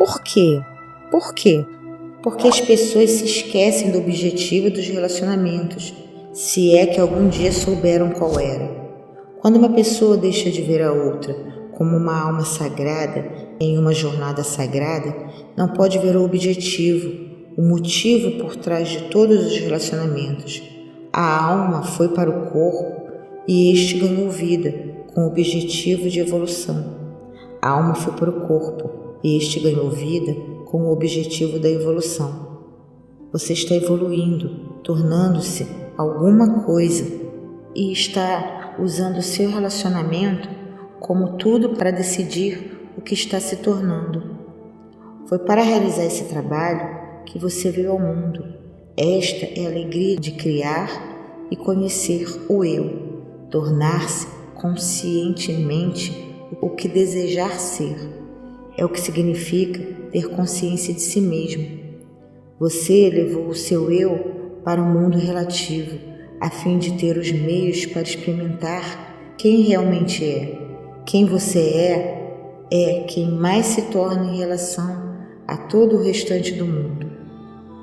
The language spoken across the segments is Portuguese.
Por quê? Por quê? Porque as pessoas se esquecem do objetivo dos relacionamentos, se é que algum dia souberam qual era. Quando uma pessoa deixa de ver a outra como uma alma sagrada em uma jornada sagrada, não pode ver o objetivo, o motivo por trás de todos os relacionamentos. A alma foi para o corpo e este ganhou vida com o objetivo de evolução. A alma foi para o corpo e este ganhou vida com o objetivo da evolução. Você está evoluindo, tornando-se alguma coisa e está usando o seu relacionamento como tudo para decidir o que está se tornando. Foi para realizar esse trabalho que você veio ao mundo. Esta é a alegria de criar e conhecer o eu, tornar-se conscientemente o que desejar ser. É o que significa ter consciência de si mesmo. Você levou o seu eu para o mundo relativo, a fim de ter os meios para experimentar quem realmente é. Quem você é quem mais se torna em relação a todo o restante do mundo.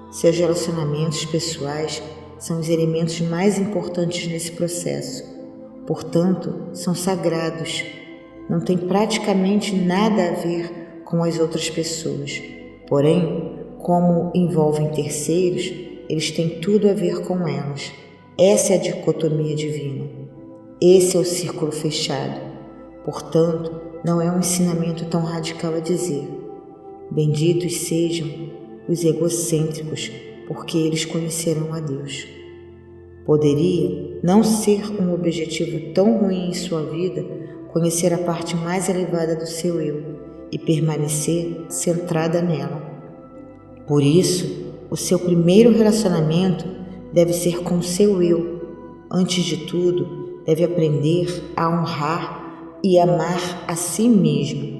Seus relacionamentos pessoais são os elementos mais importantes nesse processo. Portanto, são sagrados. Não tem praticamente nada a ver com as outras pessoas. Porém, como envolvem terceiros, eles têm tudo a ver com elas. Essa é a dicotomia divina. Esse é o círculo fechado. Portanto, não é um ensinamento tão radical a dizer: benditos sejam os egocêntricos, porque eles conhecerão a Deus. Poderia não ser um objetivo tão ruim em sua vida conhecer a parte mais elevada do seu eu e permanecer centrada nela. Por isso, o seu primeiro relacionamento deve ser com o seu eu. Antes de tudo, deve aprender a honrar e amar a si mesmo.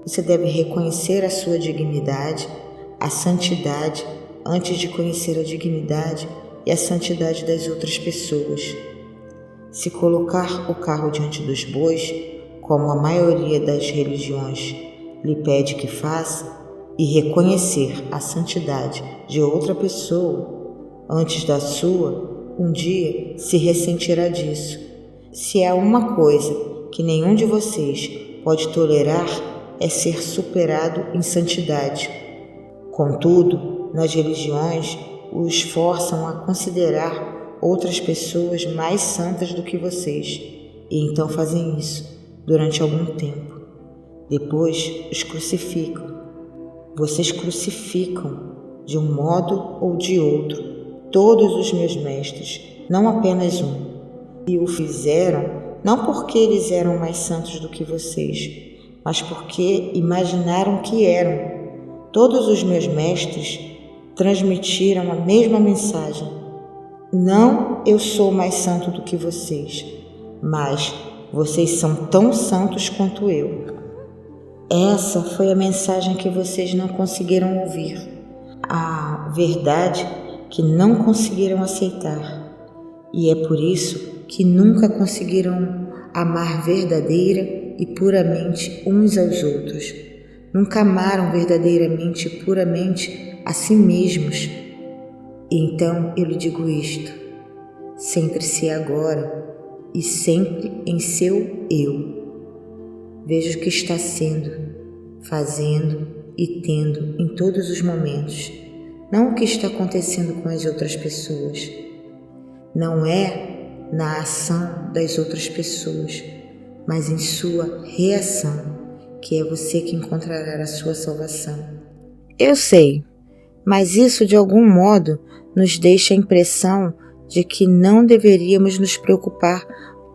Você deve reconhecer a sua dignidade, a santidade, antes de conhecer a dignidade e a santidade das outras pessoas. Se colocar o carro diante dos bois, como a maioria das religiões lhe pede que faça, e reconhecer a santidade de outra pessoa antes da sua, um dia se ressentirá disso. Se há uma coisa que nenhum de vocês pode tolerar, é ser superado em santidade. Contudo, nas religiões, os forçam a considerar outras pessoas mais santas do que vocês, e então fazem isso durante algum tempo. Depois os crucificam. Vocês crucificam, de um modo ou de outro, todos os meus mestres, não apenas um. E o fizeram não porque eles eram mais santos do que vocês, mas porque imaginaram que eram. Todos os meus mestres transmitiram a mesma mensagem. Não eu sou mais santo do que vocês, mas vocês são tão santos quanto eu. Essa foi a mensagem que vocês não conseguiram ouvir, a verdade que não conseguiram aceitar. E é por isso que nunca conseguiram amar verdadeira e puramente uns aos outros. Nunca amaram verdadeiramente e puramente a si mesmos. Então eu lhe digo isto: centre-se agora e sempre em seu eu. Veja o que está sendo, fazendo e tendo em todos os momentos, não o que está acontecendo com as outras pessoas. Não é na ação das outras pessoas, mas em sua reação, que é você que encontrará a sua salvação. Eu sei, mas isso de algum modo nos deixa a impressão de que não deveríamos nos preocupar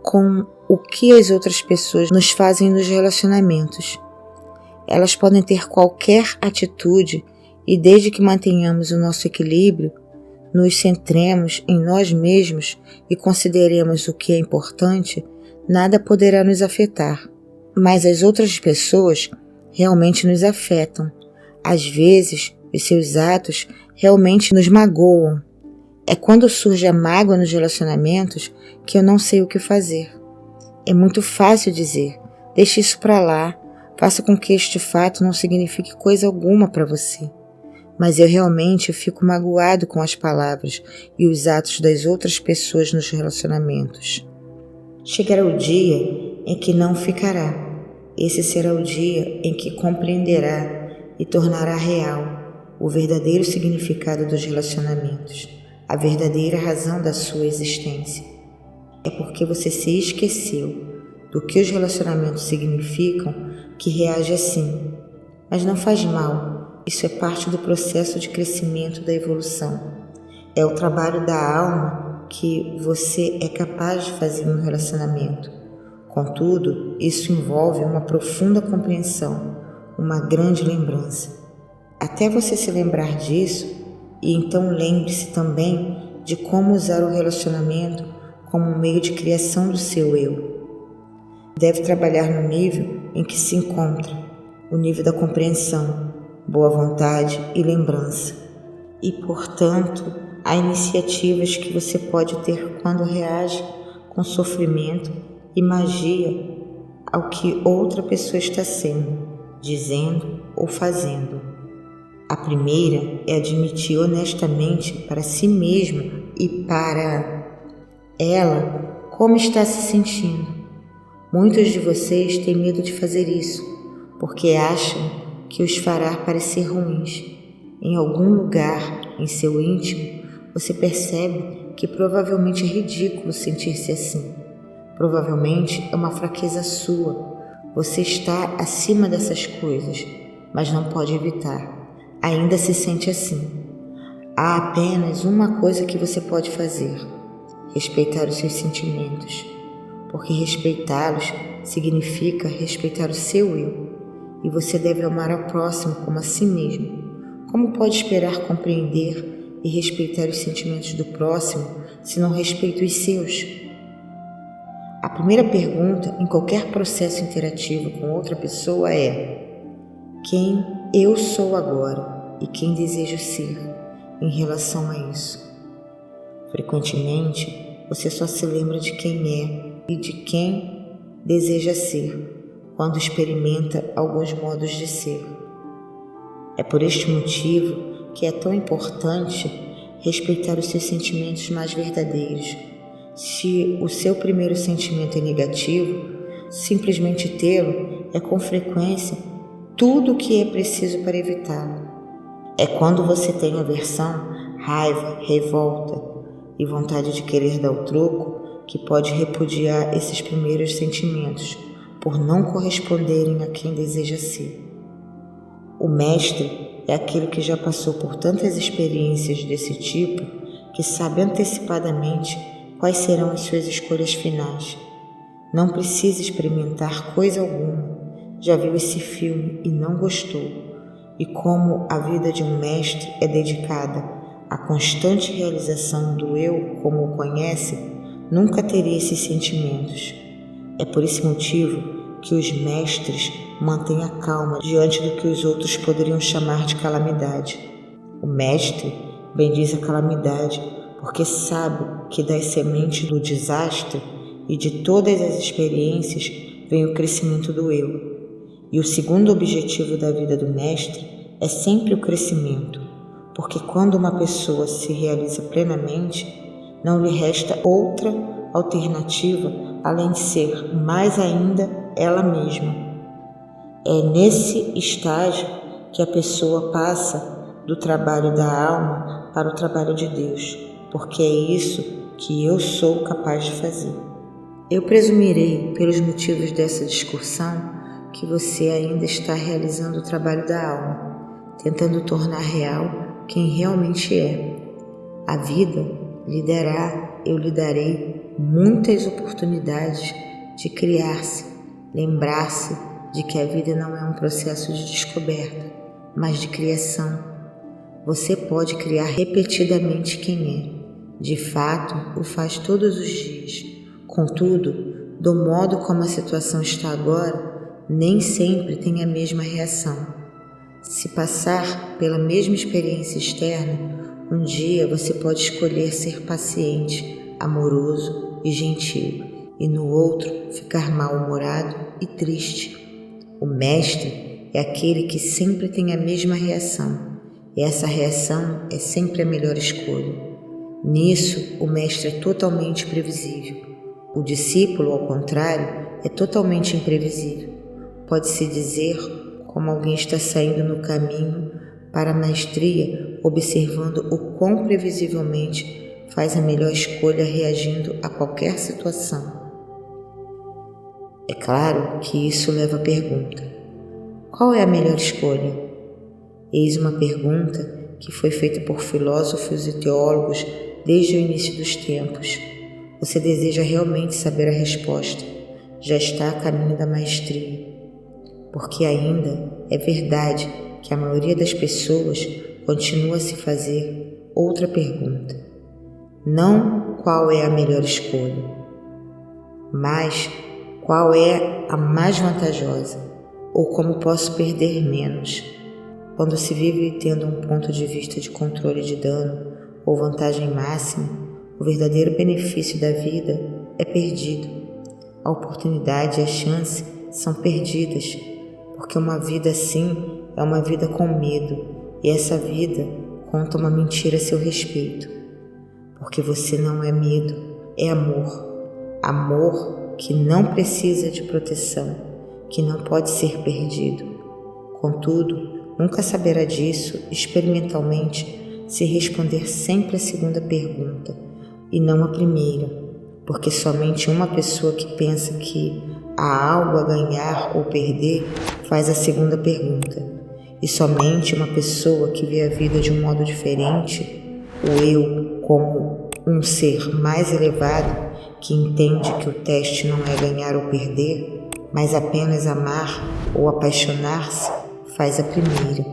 com o que as outras pessoas nos fazem nos relacionamentos. Elas podem ter qualquer atitude e desde que mantenhamos o nosso equilíbrio, nos centremos em nós mesmos e consideremos o que é importante, nada poderá nos afetar. Mas as outras pessoas realmente nos afetam. Às vezes, os seus atos realmente nos magoam. É quando surge a mágoa nos relacionamentos que eu não sei o que fazer. É muito fácil dizer: deixe isso para lá, Faça com que este fato não signifique coisa alguma para você. Mas eu realmente fico magoado com as palavras e os atos das outras pessoas nos relacionamentos. Chegará o dia em que não ficará. Esse será o dia em que compreenderá e tornará real o verdadeiro significado dos relacionamentos, a verdadeira razão da sua existência. É porque você se esqueceu do que os relacionamentos significam que reage assim. Mas não faz mal, isso é parte do processo de crescimento da evolução. É o trabalho da alma que você é capaz de fazer no relacionamento. Contudo, isso envolve uma profunda compreensão, uma grande lembrança. Até você se lembrar disso, e então lembre-se também de como usar o relacionamento como um meio de criação do seu eu. Deve trabalhar no nível em que se encontra, o nível da compreensão, boa vontade e lembrança. E, portanto, há iniciativas que você pode ter quando reage com sofrimento e magia ao que outra pessoa está sendo, dizendo ou fazendo. A primeira é admitir honestamente para si mesmo e para ela como está se sentindo. Muitos de vocês têm medo de fazer isso, porque acham que os fará parecer ruins. Em algum lugar, em seu íntimo, você percebe que provavelmente é ridículo sentir-se assim. Provavelmente é uma fraqueza sua. Você está acima dessas coisas, mas não pode evitar. Ainda se sente assim. Há apenas uma coisa que você pode fazer: respeitar os seus sentimentos. Porque respeitá-los significa respeitar o seu eu, e você deve amar ao próximo como a si mesmo. Como pode esperar compreender e respeitar os sentimentos do próximo se não respeita os seus? A primeira pergunta em qualquer processo interativo com outra pessoa é: quem eu sou agora e quem desejo ser em relação a isso? Frequentemente, você só se lembra de quem é e de quem deseja ser quando experimenta alguns modos de ser. É por este motivo que é tão importante respeitar os seus sentimentos mais verdadeiros. Se o seu primeiro sentimento é negativo, simplesmente tê-lo é com frequência tudo o que é preciso para evitá-lo. É quando você tem aversão, raiva, revolta e vontade de querer dar o troco que pode repudiar esses primeiros sentimentos por não corresponderem a quem deseja ser. O mestre é aquele que já passou por tantas experiências desse tipo que sabe antecipadamente quais serão as suas escolhas finais. Não precisa experimentar coisa alguma. Já viu esse filme e não gostou. E como a vida de um mestre é dedicada à constante realização do eu como o conhece, nunca teria esses sentimentos. É por esse motivo que os mestres mantêm a calma diante do que os outros poderiam chamar de calamidade. O mestre bendiz a calamidade porque sabe que das sementes do desastre e de todas as experiências vem o crescimento do eu. E o segundo objetivo da vida do mestre é sempre o crescimento, porque quando uma pessoa se realiza plenamente, não lhe resta outra alternativa além de ser mais ainda ela mesma. É nesse estágio que a pessoa passa do trabalho da alma para o trabalho de Deus, porque é isso que eu sou capaz de fazer. Eu presumirei, pelos motivos dessa discussão, que você ainda está realizando o trabalho da alma, tentando tornar real quem realmente é. A vida lhe dará, eu lhe darei muitas oportunidades de criar-se, lembrar-se de que a vida não é um processo de descoberta, mas de criação. Você pode criar repetidamente quem é. De fato, o faz todos os dias. Contudo, do modo como a situação está agora, nem sempre tem a mesma reação. Se passar pela mesma experiência externa, um dia você pode escolher ser paciente, amoroso e gentil, e no outro ficar mal-humorado e triste. O mestre é aquele que sempre tem a mesma reação, e essa reação é sempre a melhor escolha. Nisso, o mestre é totalmente previsível. O discípulo, ao contrário, é totalmente imprevisível. Pode-se dizer como alguém está saindo no caminho para a maestria, observando o quão previsivelmente faz a melhor escolha reagindo a qualquer situação. É claro que isso leva à pergunta: qual é a melhor escolha? Eis uma pergunta que foi feita por filósofos e teólogos desde o início dos tempos. Você deseja realmente saber a resposta? Já está a caminho da maestria. Porque ainda é verdade que a maioria das pessoas continua a se fazer outra pergunta. Não qual é a melhor escolha, mas qual é a mais vantajosa, ou como posso perder menos. Quando se vive tendo um ponto de vista de controle de dano ou vantagem máxima, o verdadeiro benefício da vida é perdido. A oportunidade e a chance são perdidas, porque uma vida assim é uma vida com medo, e essa vida conta uma mentira a seu respeito. Porque você não é medo, é amor. Amor que não precisa de proteção, que não pode ser perdido. Contudo, nunca saberá disso experimentalmente se responder sempre a segunda pergunta e não a primeira, porque somente uma pessoa que pensa que há algo a ganhar ou perder faz a segunda pergunta, e somente uma pessoa que vê a vida de um modo diferente, o eu como um ser mais elevado, que entende que o teste não é ganhar ou perder, mas apenas amar ou apaixonar-se, faz a primeira.